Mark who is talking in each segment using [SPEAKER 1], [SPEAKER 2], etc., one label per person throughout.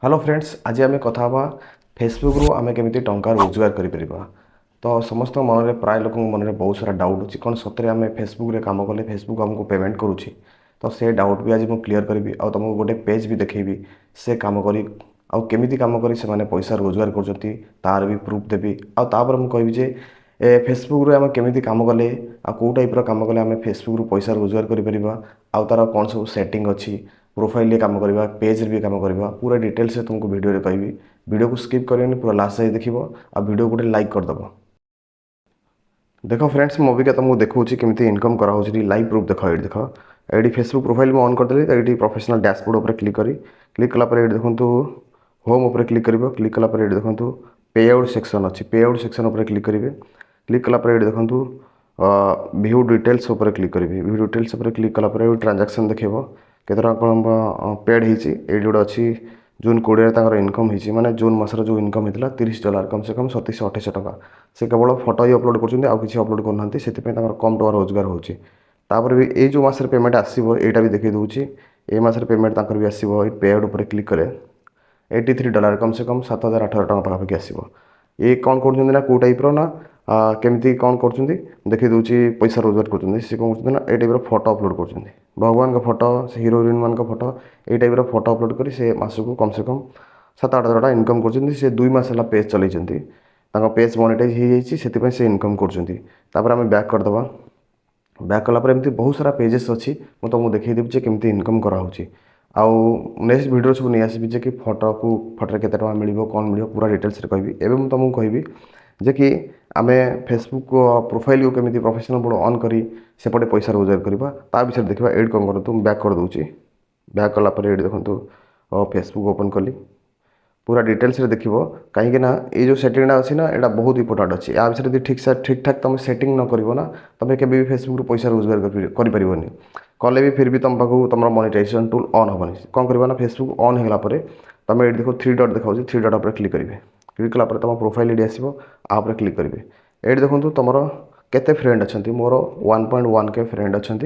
[SPEAKER 1] Hello friends आज आम कथा फेसबुक रु आम केमी टंका रोजगार करें तो समस्त मन में प्राय लोक मन में बहुत सारा डाउट अच्छी कौन सतरे आम फेसबुक रे काम कले फेसबुक आमको पेमेंट करुच्ची तो से डाउट भी आज मुझे क्लीयर करी आ तुमको गोटे पेज भी देखी से कम करी आमती कम कर पैसा रोजगार कर भी प्रूफ देवी आपर मुझे कहि फेसबुक रे आम केमी कम कले आउ टाइप्र कम कले आम फेसबुक रु पैसा रोजगार कर तार कौन सब सेटिंग अच्छी प्रोफाइल काम करवा पेज भी काम करवा पूरा डिटेल्स तुमको वीडियो कहि वीडियो को स्किप करें पूरा लास्ट जाए देख आ वीडियो गोटे लाइक करदेव। देख फ्रेंड्स मु अबिका तुमको देखा केमी इनकम कराऊँ लाइव प्रूफ देख ये देख ये फेसबुक प्रोफाइल में ऑन करदेली तो ये प्रोफेशनल डैशबोर्ड उपर क्लिक कलापर ये देखो होम उपर क्लिक कलापर ये देखो पे आउट सेक्शन अच्छी पे आउट सेक्शन उपर क्लिक कलापर ये देखो व्यू डिटेल्स उपर क्लिक करेंगे व्यू डिटेल्स उपर क्लिक कलापर ट्रांजैक्शन देखो केते टका पेड होती ये जोड़ा अच्छी जून 20 इनकम होती माने जून मसर जो इनकम होता $30 कम से कम 2728 टका से केवल फोटो ही अपलोड कर अपलोड करना से कम टका रोजगार होपर भी ये जो मसर पेमेंट आसो यहाँ भी देखी दूसरी ये मसर पेमेंट भी आसो पे आउट उपर क्लिक करें $83 कम से कम 7018 टका पाखापाखि आसो ये कौन कर कौ टाइप्र ना केमती कौन कर देखी दूसरी पैसा रोजगार कर कौन ना ये टाइप फोटो अपलोड कर भगवान का फोटो से हीरो हिरोइन मान फोटो ये टाइप फोटो अपलोड कर मासक कम से कम 7-8 टका इनकम कर 2 मास है पेज चलते पेज मोनेटाइज हो से इनकम कर बैक करदे बैक कलापर एमती बहुत सारा पेजेस अच्छी मुझे तुमको देखीदेवी केमी इनकम कराऊँगी आउ नेक्स्ट वीडियो सब नहीं आसबि कि फोटो को फोटो के मिल कौन मिल पूरा डिटेल्स कहि एवं तुमको कहि जे कि आम फेसबुक प्रोफाइल को केमी प्रोफेशनल बोर्ड ऑन करी सेपटे पैसा रोजगार करवा ता विषय देखा एड कौन करूँ बैक कर दूसरी बैक कलापर ये देखो फेसबुक ओपन कली पूरा डिटेल्स देख कहीं ये जो सेटिंगटा अच्छी ना यहाँ बहुत इंपोर्टाट अच्छी या विषय ठीक ठाक तुम सेटिंग न कर तुम के फेसबुक पैसा रोजगार कर कले भी फिर भी तुम पाक तुम मोनेटाइजेशन टूल ऑन हेनी कौन करना फेसबुक ऑन होगापर तुम ये देखो 3 डॉट देखा 3 डॉट पर क्लिक करेंगे क्लिक कलापर तुम प्रोफाइल ये आसो आप क्लिक करेंगे ये देखो तुम केते फ्रेंड अच्छा मोर 1.1K फ्रेंड अच्छा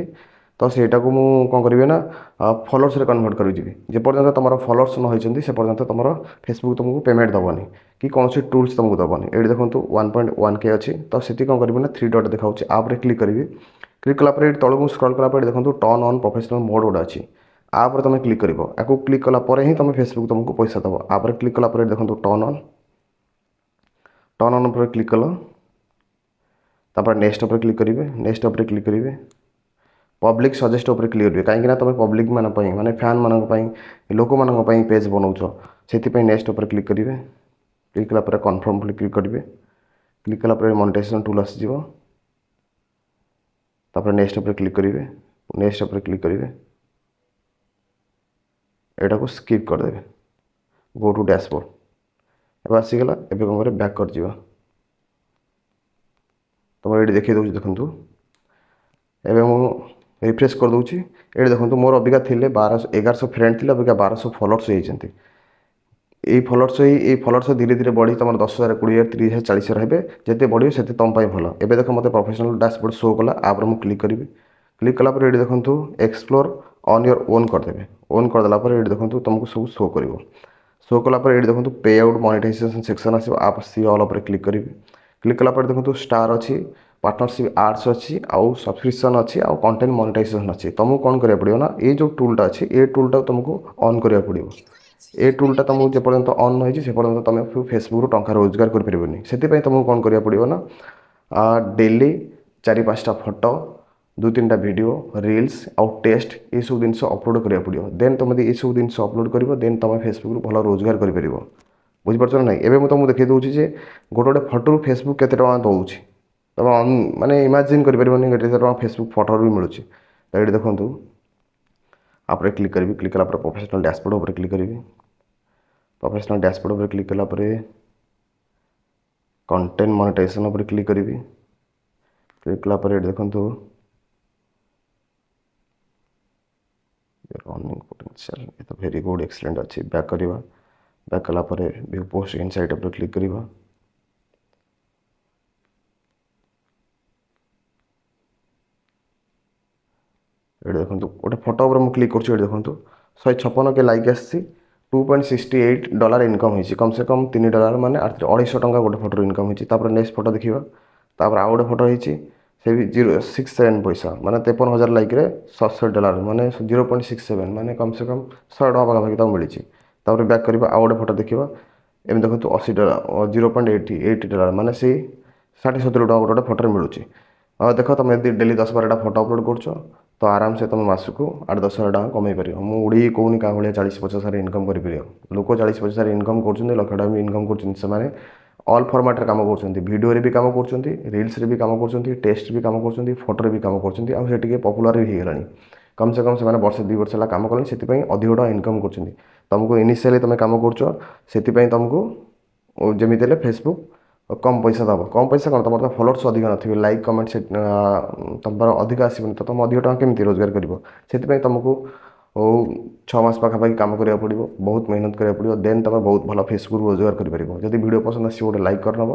[SPEAKER 1] तो सेटा को मुझे कौन करी ना फॉलोअर्स रे कन्वर्ट करी जेपर्यंत तुम फॉलोअर्स न होती से पर्यंत तुम फेसबुक तुमको पेमेंट दबनी कि कौन सी टूल्स तुमको दबनी ये देखो 1.1K अच्छी तो से कौन करी ना 3 डॉट देखा आप क्लिक करी क्लिक कलापर तौक स्क्रॉल कलापर देखो टर्न ऑन प्रोफेशनल मोड गोटे अच्छी आप तुम क्लिक कर क्लिक कलापर ही तुम फेसबुक तुमको पैसा दब आप क्लिक कलापर देखो टर्न ऑन पर क्लिक कल तापर नेक्स्ट उपर क्लिक करेंगे नेक्स्ट उपर क्लिक करेंगे पब्लिक सजेस्ट उपर क्लिक करेंगे कहीं तुम पब्लिक माने फैन मान लोक मान पेज बनाऊच से नेक्स्ट उपर क्लिक करेंगे क्लिक कलापर कन्फर्म क्लिक करेंगे क्लिक कलापर मोनेटाइजेशन टूल आसीज तापर नेक्स्ट उपर क्लिक करेंगे नेक्स्ट उपर क्लिक करेंगे एटा को स्किप करदे गो टू डैशबोर्ड अब आसीगला एवं कौन कर बैक कर तुम ये देखी दूसरी देखूँ एवं रिफ्रेश कर दूसरी ये देखो मोर अबिका थे 1100 फ्रेंड थे अबिका 1200 फॉलोअर्स होती ये फॉलोअर्स धीरे धीरे बढ़ी तुम 10,000 20,000 30,000 40,000 है जिते बढ़े से तुम भल एवं देख मत प्रोफेशनल डैशबोर्ड शो कला आप क्लिक करी क्लिक कलापर ये देखो एक्सप्लोर ऑन योर ओन करदे ओन करदेला ये देखो तुमको सब शो कर शो कलापर ये देखो पे आउट मोनेटाइजेशन सेक्शन आसो आप सी ऑल उपर क्लिक करी क्लिक कलापर देखो स्टार अच्छी पार्टनरशिप आर्ट्स अच्छी आउ सब्सक्रिप्शन अच्छी आउ कंटेंट मोनेटाइजेशन अच्छी तुमको कौन करा पड़ो ना ये जो टूलटा अच्छी ये टूलटा तुमको ऑन करा पड़ो ये टूलटा तुमको जेपर्यंत ऑन नहीं से पर्यंत तुम फेसबुक टंका रोजगार करें से तुमको कौन करा पड़ो ना डेली 4-5टा फोटो 2-3टा वीडियो रील्स आउ टेस्ट ये सब जिन अपलोड करा पड़ो देन तुम ये सब जिन अपलोड कर देन तुम फेसबुक भल रोजगार कर बुझीपार ना एवं मुझे तुमको देखी दूसरी जे गोटे गोटे फोटो फेसबुक केते टका दौर तुम माने इमेजिन कर फेसबुक फोटो भी मिलूँ तो ये देखूँ आप क्लिक करी क्लिक कलापर प्रोफेशनल डैशबोर्ड उपर क्लिक करी प्रोफेशनल डैशबोर्ड उपर क्लिक कलापर कंटेंट मोनेटाइजेशन उपर क्लिक करी क्लिक कलापर ये देखूँ रनिंग पोटेंशियल ये तो वेरी गुड एक्सीलेंट अच्छी बैक करवा बैक कलापर व्यू पोस्ट इनसाइट उपर क्लिक करवा ये देखो गोटे फोटो उपर क्लिक कर देखो 156 के लाइक आसी $2.68 इनकम होइछि कम से कम $3 माने $250 गोटे फोटो इनकम होइछि। तापर नेक्स्ट फोटो देखिबा तापर आउ गोटे फोटो होइछि से भी 0.67 पैसा माने 53,000 लाइक रे $67 माने 0.67 माने कम से कम $100 पाखापाखि तक मिली। तापर बैक करबा आउ गोटे फोटो देखिबा एम देखो $80 $0.80 माने से 60-70 गोटे फोटो मिलूँ। और देख तुम यदि डेली 10-12टा फोटो अपलोड कर तो आराम से तुम मासक 8-10 हज़ार कमे पार। मुझे कौन क्या भाई 40-50 इनकम कर लोक 40-50 इनकम कर लक्ष टाइम भी इनकम कर ऑल फॉर्मेट रे काम कर वीडियो भी काम कर रील्स भी काम कर टेक्स्ट भी काम कर फोटो भी काम कर पपुलर भी हो गलानी। कम से कम से वर्ष 2 वर्ष है कम कले से अधिक टाका इनकम कर तुमको इनिशियली तुम कम कर तुमको जमी फेसबुक कम पैसा दब कम पैसा कौन तुम तो फलोअर्स अधिक नथिबे लाइक कमेंट से तुम अधिक आसबनि तो तुम अधिक टाँग केमी रोजगार कर तुमको 6 मास पाखापाखि काम करा पड़ो बहुत मेहनत करा पड़ो देन तुम बहुत भल फेसबुक रोजगार कर। जब वीडियो पसंद आस गोटे लाइक कर नब।